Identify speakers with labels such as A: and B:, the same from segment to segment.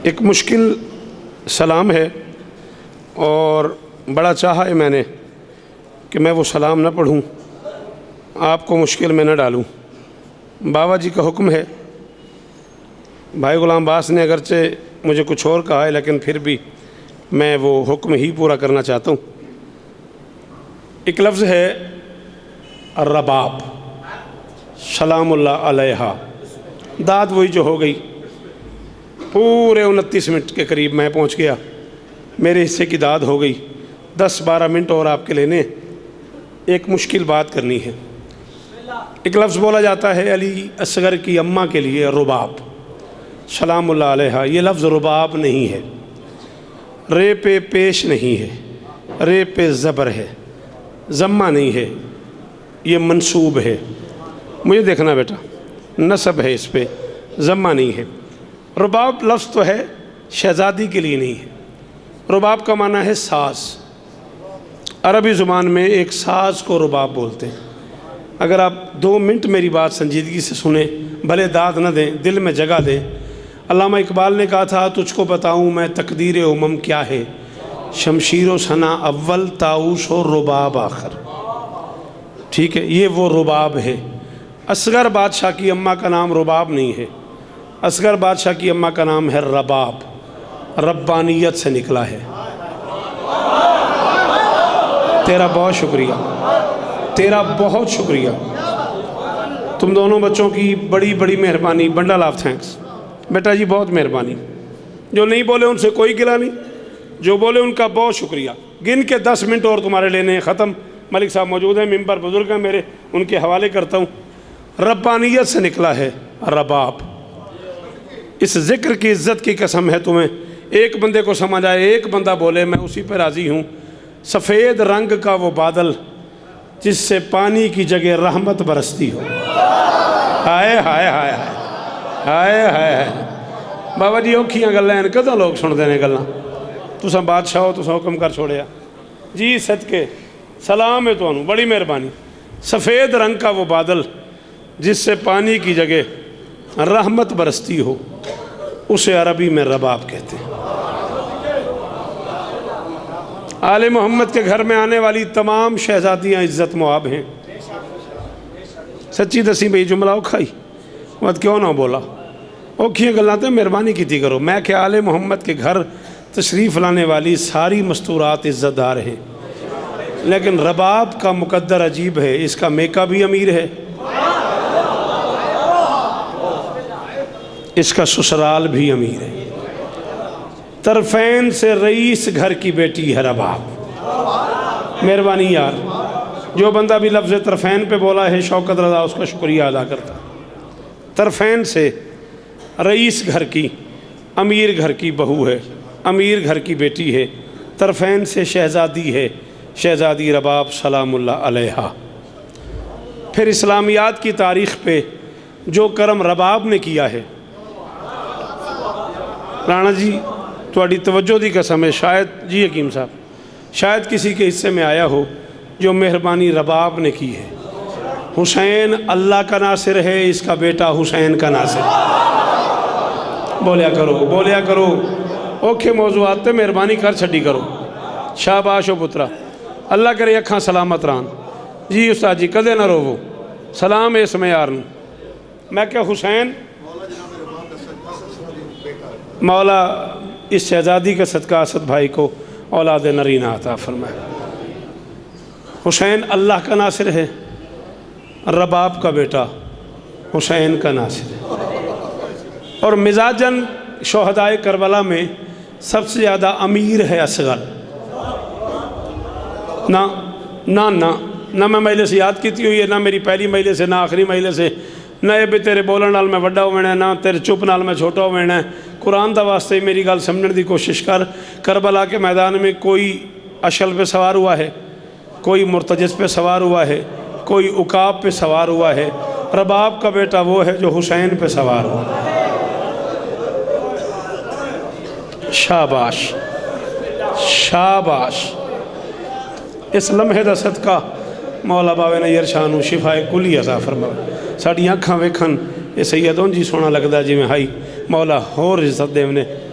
A: ایک مشکل سلام ہے اور بڑا چاہا ہے میں نے کہ میں وہ سلام نہ پڑھوں، آپ کو مشکل میں نہ ڈالوں۔ بابا جی کا حکم ہے، بھائی غلام عباس نے اگرچہ مجھے کچھ اور کہا ہے لیکن پھر بھی میں وہ حکم ہی پورا کرنا چاہتا ہوں۔ ایک لفظ ہے الرباب، سلام اللہ علیہ، داد وہی جو ہو گئی، پورے 29 منٹ کے قریب میں پہنچ گیا، میرے حصے کی داد ہو گئی، 10-12 منٹ اور آپ کے لینے ایک مشکل بات کرنی ہے۔ ایک لفظ بولا جاتا ہے علی اصغر کی اماں کے لیے رباب، سلام اللہ علیہ، یہ لفظ رباب نہیں ہے، رے پہ پیش نہیں ہے، رے پہ زبر ہے، ضمہ نہیں ہے، یہ منصوب ہے، مجھے دیکھنا بیٹا، نصب ہے اس پہ، ضمہ نہیں ہے۔ رباب لفظ تو ہے، شہزادی کے لیے نہیں ہے۔ رباب کا معنی ہے ساز، عربی زبان میں ایک ساز کو رباب بولتے ہیں۔ اگر آپ 2 منٹ میری بات سنجیدگی سے سنیں، بھلے داد نہ دیں، دل میں جگہ دیں۔ علامہ اقبال نے کہا تھا تجھ کو بتاؤں میں تقدیر امم کیا ہے، شمشیر و ثنا اول طاؤس و رباب آخر۔ ٹھیک ہے، یہ وہ رباب ہے۔ اصغر بادشاہ کی اماں کا نام رباب نہیں ہے، اصغر بادشاہ کی اماں کا نام ہے رباب، ربانیت سے نکلا ہے۔ تیرا بہت شکریہ، تیرا بہت شکریہ، تم دونوں بچوں کی بڑی بڑی مہربانی، بنڈل آف تھینکس۔ بیٹا جی بہت مہربانی، جو نہیں بولے ان سے کوئی گلہ نہیں، جو بولے ان کا بہت شکریہ۔ گن کے 10 منٹ اور تمہارے لینے ہیں، ختم۔ ملک صاحب موجود ہیں، ممبر بزرگ ہیں میرے، ان کے حوالے کرتا ہوں۔ ربانیت سے نکلا ہے رباب۔ اس ذکر کی عزت کی قسم ہے تمہیں، ایک بندے کو سمجھ آئے، ایک بندہ بولے، میں اسی پہ راضی ہوں۔ سفید رنگ کا وہ بادل جس سے پانی کی جگہ رحمت برستی ہو۔ ہائے ہائے ہائے ہائے ہائے ہائے۔ بابا جی اوکھیاں گلاں ہیں، کدوں لوگ سن دینے گلاں، تساں بادشاہ ہو، تساں حکم کر چھوڑیا جی۔ صدقے سلام ہے تانوں، بڑی مہربانی۔ سفید رنگ کا وہ بادل جس سے پانی کی جگہ رحمت برستی ہو، اسے عربی میں رباب کہتے ہیں۔ آل محمد کے گھر میں آنے والی تمام شہزادیاں عزت مواب ہیں۔ سچی دسی بھئی جملہ اوکھائی مت کیوں نہ بولا، اوکھیاں گلاں تے مہربانی کیتی کرو۔ میں کہ آل محمد کے گھر تشریف لانے والی ساری مستورات عزت دار ہیں، لیکن رباب کا مقدر عجیب ہے، اس کا میکہ بھی امیر ہے، اس کا سسرال بھی امیر ہے۔ طرفین سے رئیس گھر کی بیٹی ہے رباب۔ مہربانی یار، جو بندہ بھی لفظ طرفین پہ بولا ہے شوکت رضا اس کا شکریہ ادا کرتا۔ طرفین سے رئیس گھر کی، امیر گھر کی بہو ہے، امیر گھر کی بیٹی ہے، طرفین سے شہزادی ہے، شہزادی رباب سلام اللہ علیہ۔ پھر اسلامیات کی تاریخ پہ جو کرم رباب نے کیا ہے، رانا جی تھوڑی توجہ دی قسم ہے، شاید جی حکیم صاحب شاید کسی کے حصے میں آیا ہو جو مہربانی رباب نے کی ہے۔ حسین اللہ کا ناصر ہے، اس کا بیٹا حسین کا ناصر ہے۔ بولیا کرو بولیا کرو، اوکھے موضوعات تے مہربانی کر چھٹی کرو۔ شاباش و پترا، اللہ کرے اکھاں سلامت ران۔ جی استاد جی کدے نہ روو، سلام اس میں یار نو۔ میں کہ حسین مولا اس شہزادی کا صدقہ اسد بھائی کو اولاد نرینہ عطا فرمائے۔ حسین اللہ کا ناصر ہے، رباب کا بیٹا حسین کا ناصر ہے، اور مزاجن شہدائے کربلا میں سب سے زیادہ امیر ہے اصغر۔ نہ میں مجلے سے یاد کیتی ہوئی ہے، نہ میری پہلی مجلے سے، نہ آخری مجلے سے، نہ یہ بھی تیرے بولن نال میں وڈا ہونا ہے، نہ تیرے چپ نال میں چھوٹا ہونا ہے۔ قرآن دا واسطے میری گل سمجھنے دی کوشش کر۔ کربلا کے میدان میں کوئی اشل پہ سوار ہوا ہے، کوئی مرتجز پہ سوار ہوا ہے، کوئی عقاب پہ سوار ہوا ہے، رباب کا بیٹا وہ ہے جو حسین پہ سوار ہوا۔ شاباش شاباش۔ اس لمحے دا صدقہ مولا باوے نے یرشانو شفائے کلی عطا فرمائے۔ ساڑی آنکھاں ویکھن یہ سیدوں جی سونا لگدا جی میں ہائی مولا ہور عزت دے نے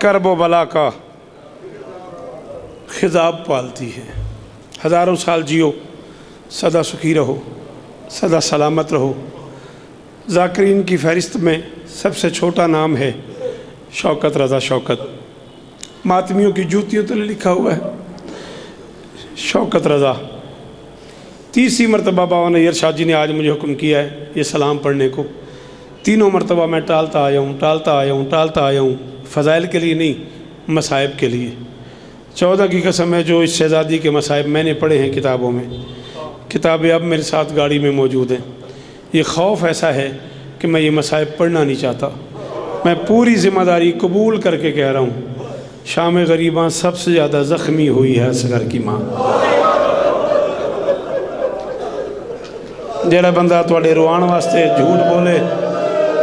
A: کرب و بلا کا خضاب پالتی ہے۔ ہزاروں سال جیو، سدا سکھی رہو، سدا سلامت رہو۔ ذاکرین کی فہرست میں سب سے چھوٹا نام ہے شوکت رضا شوکت۔ ماتمیوں کی جوتیوں تلے لکھا ہوا ہے شوکت رضا۔ تیسری مرتبہ بابا نیئر شاہ جی نے آج مجھے حکم کیا ہے یہ سلام پڑھنے کو۔ تینوں مرتبہ میں ٹالتا آیا ہوں، فضائل کے لیے نہیں، مصائب کے لیے۔ 14 کی قسم ہے جو اس شہزادی کے مصائب میں نے پڑھے ہیں کتابوں میں، کتابیں اب میرے ساتھ گاڑی میں موجود ہیں۔ یہ خوف ایسا ہے کہ میں یہ مصائب پڑھنا نہیں چاہتا۔ میں پوری ذمہ داری قبول کر کے کہہ رہا ہوں، شام غریباں سب سے زیادہ زخمی ہوئی ہے اصغر کی ماں۔ جڑا بندہ تواڈے روان واسطے جھوٹ بولے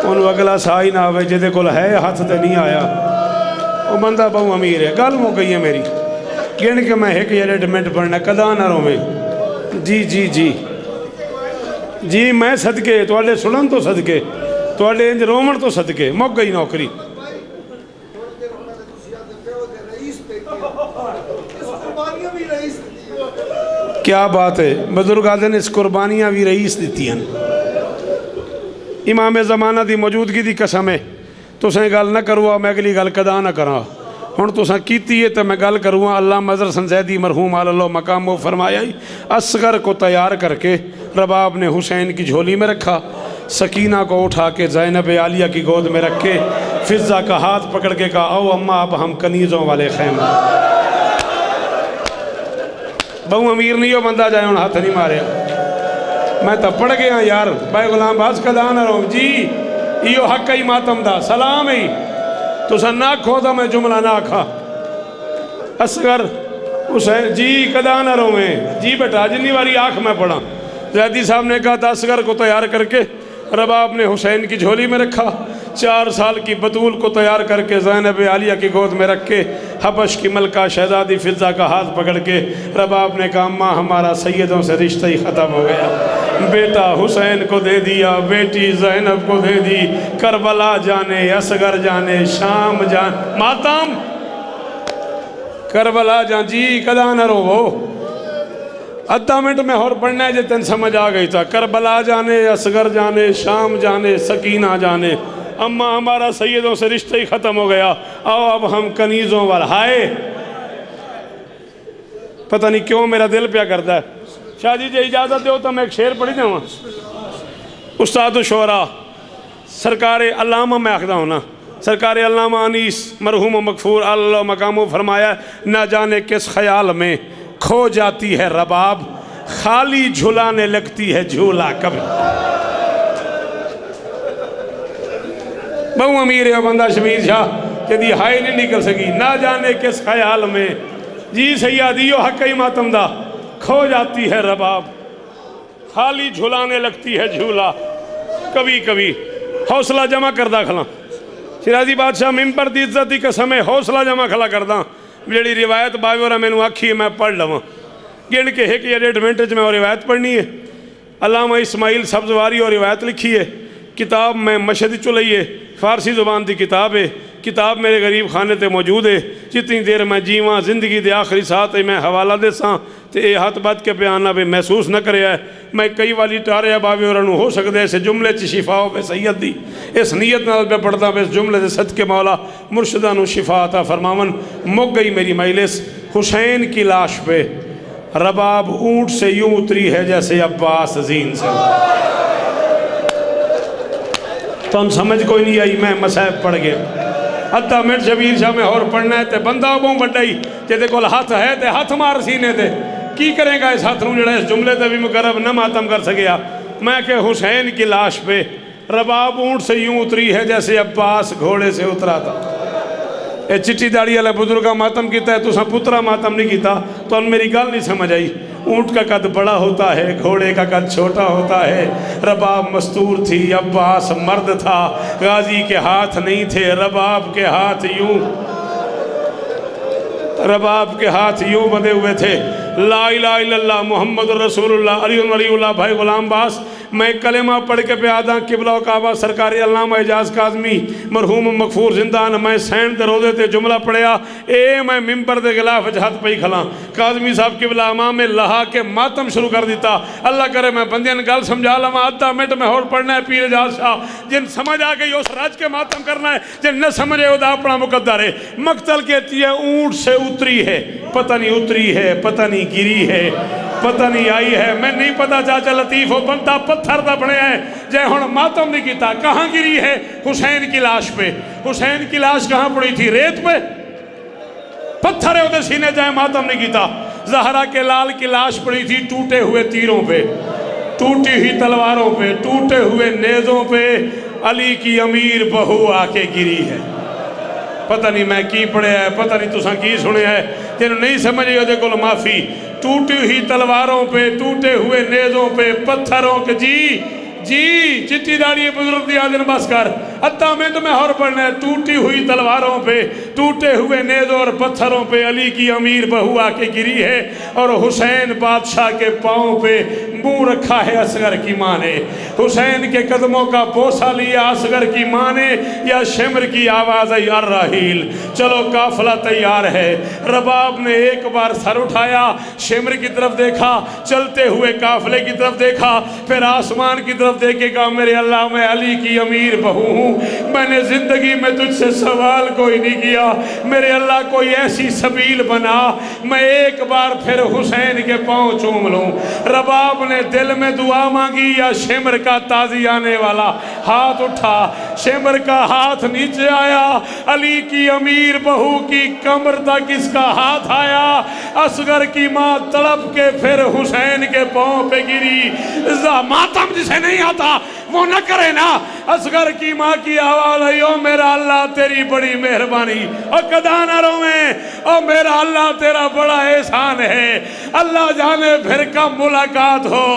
A: انہوں اگلا سا ہی نہ آوے، جدے کول ہے ہاتھ تے نہیں آیا وہ بندہ بہو امیر ہے۔ گل مو گئی ہے میری، گن کے میں ایک ایڈمنٹ پڑھنا کدا نہ رویں۔ جی جی جی جی میں صدقے تواڈے سنن تو صدقے، تواڈے انج رومن تو صدقے، مک گئی نوکری۔ کیا بات ہے، بزرگ آدھے نے اس قربانیاں بھی رئیس دیتی ہیں۔ امام زمانہ دی موجودگی دی قسم ہے تسیں گل نہ کروا میں اگلی گل کدا نہ کراں۔ ہن تساں کیتی ہے تو میں گل کروں۔ اللہ مظہر حسن زیدی مرحوم اللہ مقام و فرمایا ہی اصغر کو تیار کر کے رباب نے حسین کی جھولی میں رکھا، سکینہ کو اٹھا کے زینب عالیہ کی گود میں رکھ کے فضہ کا ہاتھ پکڑ کے کہا او اماں اب ہم کنیزوں والے خیمہ۔ بہو امیر نہیں ہو بندہ جائے ان ہاتھ نہیں مارے، میں تو پڑھ گیا یار بھائی غلام باز کدا نہ رو جی ایو حق ہی ماتم دا سلام ہی تو سن نہ کھو دا میں جملہ نہ کھا اصغر حسین جی کدا نہ رویں جی بیٹا جنی واری آنکھ میں پڑھا۔ زیدی صاحب نے کہا تھا اصغر کو تیار کر کے رباب نے حسین کی جھولی میں رکھا، 4 سال کی بطول کو تیار کر کے زینب عالیہ کی گود میں رکھ کے حبش کی ملکہ شہزادی فضہ کا ہاتھ پکڑ کے رباب نے کہا اماں ہمارا سیدوں سے رشتہ ہی ختم ہو گیا، بیٹا حسین کو دے دیا، بیٹی زینب کو دے دی، کربلا جانے اصغر جانے شام جانے ماتم کربلا جان جی کدا نہ رو وہ ادھا منٹ میں اور پڑھنا ہے جتن سمجھ آ گئی تھا۔ کربلا جانے اصغر جانے شام جانے سکینہ جانے اماں ہمارا سیدوں سے رشتہ ہی ختم ہو گیا، آؤ اب ہم کنیزوں والا۔ ہائے پتہ نہیں کیوں میرا دل پیا کرتا ہے۔ شاہ جی جی اجازت دے تو میں ایک شعر پڑھی جاؤں۔ استاد الشعراء سرکار علامہ میں آخدہ ہوں نا، سرکار علامہ انیس مرحوم و مغفور اللہ مقام فرمایا نہ جانے کس خیال میں کھو جاتی ہے رباب، خالی جھلانے لگتی ہے جھولا کبھی۔ بہو امیر ہے بندہ شمیر شاہ کہ دی ہائے نہیں نکل سکی، نہ جانے کس خیال میں جی سیادیو حق ہی ماتم دا کھو جاتی ہے رباب، خالی جھلانے لگتی ہے جھولا کبھی کبھی۔ حوصلہ جمع کردہ کھلا شیرازی بادشاہ ممبر دی عزت دی قسم ہے حوصلہ جمع کھلا کردہ جیڑی روایت باویورہ میں نے آکھی ہے میں پڑھ لوں گن کے ایک یا 1.5 منٹ میں اور روایت پڑھنی ہے۔ علامہ اسماعیل سبزواری اور روایت لکھی ہے، کتاب میں مشہد چلائی ہے، فارسی زبان دی کتاب ہے، کتاب میرے غریب خانے تے موجود ہے۔ جتنی دیر میں جیواں زندگی دے آخری ساتھ میں حوالہ دے ساں تے اے ہاتھ بات کے پیانا بے محسوس نہ کرے ہے۔ میں کئی والی ٹارے باوی اور انہوں ہو سکتے اسے جملے چی شفاؤ پہ سید دی اس نیت نال پہ پڑھتا پہ اس جملے سے صدقے مولا مرشدانو شفا عطا فرماون۔ مک گئی میری مجلس حسین کی لاش پہ رباب اونٹ سے یوں اتری ہے جیسے عباس زین سے۔ تو ان سمجھ کوئی نہیں آئی میں مسائب پڑھ گیا۔ ادھا منٹ شبیر شاہ میں اور پڑھنا ہے تے بندہ بوں بڑھائی جیدے کول ہاتھ ہے تے ہاتھ مار سینے تے کی کریں گا اس ہاتھ نوں جڑا اس جملے تے بھی مقرب نہ ماتم کر سکیا۔ میں کہ حسین کی لاش پہ رباب اونٹ سے یوں اتری ہے جیسے عباس گھوڑے سے اترا تھا۔ اے چٹی داڑی علیہ بزرگا ماتم کیتا ہے تو سا پترا ماتم نہیں کیتا تو ان میری گال نہیں سمجھ آئی۔ اونٹ کا قد بڑا ہوتا ہے گھوڑے کا قد چھوٹا ہوتا ہے، رباب مستور تھی عباس مرد تھا، غازی کے ہاتھ نہیں تھے رباب کے ہاتھ یوں بندے ہوئے تھے۔ لا الہ الا اللہ محمد رسول اللہ علی ولی اللہ بھائی غلام باس میں کلمہ پڑھ کے پیادا قبلہ و کعبہ سرکار علامہ اعجاز کاظمی مرحوم مغفور زندان میں سین دے روزے تے جملہ پڑھیا اے میں ممبر دے غلاف جہت پئی کھلاں کاظمی صاحب قبلہ امام لہا کے ماتم شروع کر دیتا اللہ کرے میں بندیاں گل سمجھا لما آدھا منٹ میں اور پڑھنا ہے پیر اعجاز شاہ جن سمجھ آ گئی اس رج کے ماتم کرنا ہے جن نہ سمجھے ادا اپنا مقدر ہے مقتل کہتی ہے اونٹ سے اتری ہے پتہ نہیں اتری ہے پتہ نہیں گری ہے پتہ نہیں آئی ہے میں نہیں پتا چاچا لطیف ہو بندہ پتھر دا بنے ہیں جے ہون ماتم نہیں کیتا کہاں گری ہے حسین کی لاش پہ حسین کی لاش کہاں پڑی تھی ریت پہ پتھر ہے ادھے سینے جائے ماتم نہیں کیتا زہرا کے لال کی لاش پڑی تھی ٹوٹے ہوئے تیروں پہ ٹوٹی ہوئی تلواروں پہ ٹوٹے ہوئے نیزوں پہ علی کی امیر بہو آ کے گری ہے پتہ نہیں میں کی پڑھے ہے پتہ نہیں تساں کی سنے ہے جنہوں نہیں سمجھے دے کل معافی ٹوٹی ہوئی تلواروں پہ ٹوٹے ہوئے نیزوں پہ پتھروں کے جی چٹی داڑی بزرگ دیا دن بس کر اتھا منٹ میں اور پڑھنا ہے ٹوٹی ہوئی تلواروں پہ ٹوٹے ہوئے نیزوں اور پتھروں پہ علی کی امیر بہو آ کے گری ہے اور حسین بادشاہ کے پاؤں پہ منہ رکھا ہے اصغر کی ماں نے حسین کے قدموں کا بوسہ لیا اصغر کی ماں نے یا شمر کی آواز آئی الرحیل چلو قافلہ تیار ہے رباب نے ایک بار سر اٹھایا شمر کی طرف دیکھا چلتے ہوئے قافلے کی طرف دیکھا پھر آسمان کی طرف دیکھے گا میرے اللہ میں علی کی امیر بہو ہوں میں نے زندگی میں تجھ سے سوال کوئی نہیں کیا میرے اللہ کوئی ایسی سبیل بنا میں ایک بار پھر حسین کے پاؤں چوم لوں رباب نے دل میں دعا مانگی یا شمر کا تازی آنے والا ہاتھ اٹھا شمر کا ہاتھ نیچے آیا علی کی امیر بہو کی کمر تک اس کا ہاتھ آیا اصغر کی ماں تڑپ کے پھر حسین کے پاؤں پہ گری ماتم جسے نہیں آتا وہ نہ کرے نا اصغر کی ماں کی آواز آئی او میرا اللہ تیری بڑی مہربانی او قدا نہ رویں او میرا اللہ تیرا بڑا احسان ہے اللہ جانے پھر کب ملاقات ہو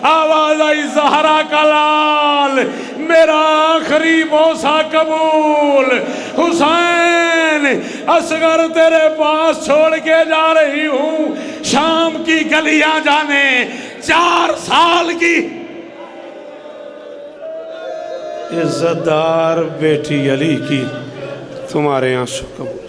A: آواز آئی زہرا کا لال میرا آخری بوسہ قبول حسین اصغر تیرے پاس چھوڑ کے جا رہی ہوں شام کی گلیاں جانے 4 سال کی عزت دار بیٹی علی کی تمہارے یہاں شکر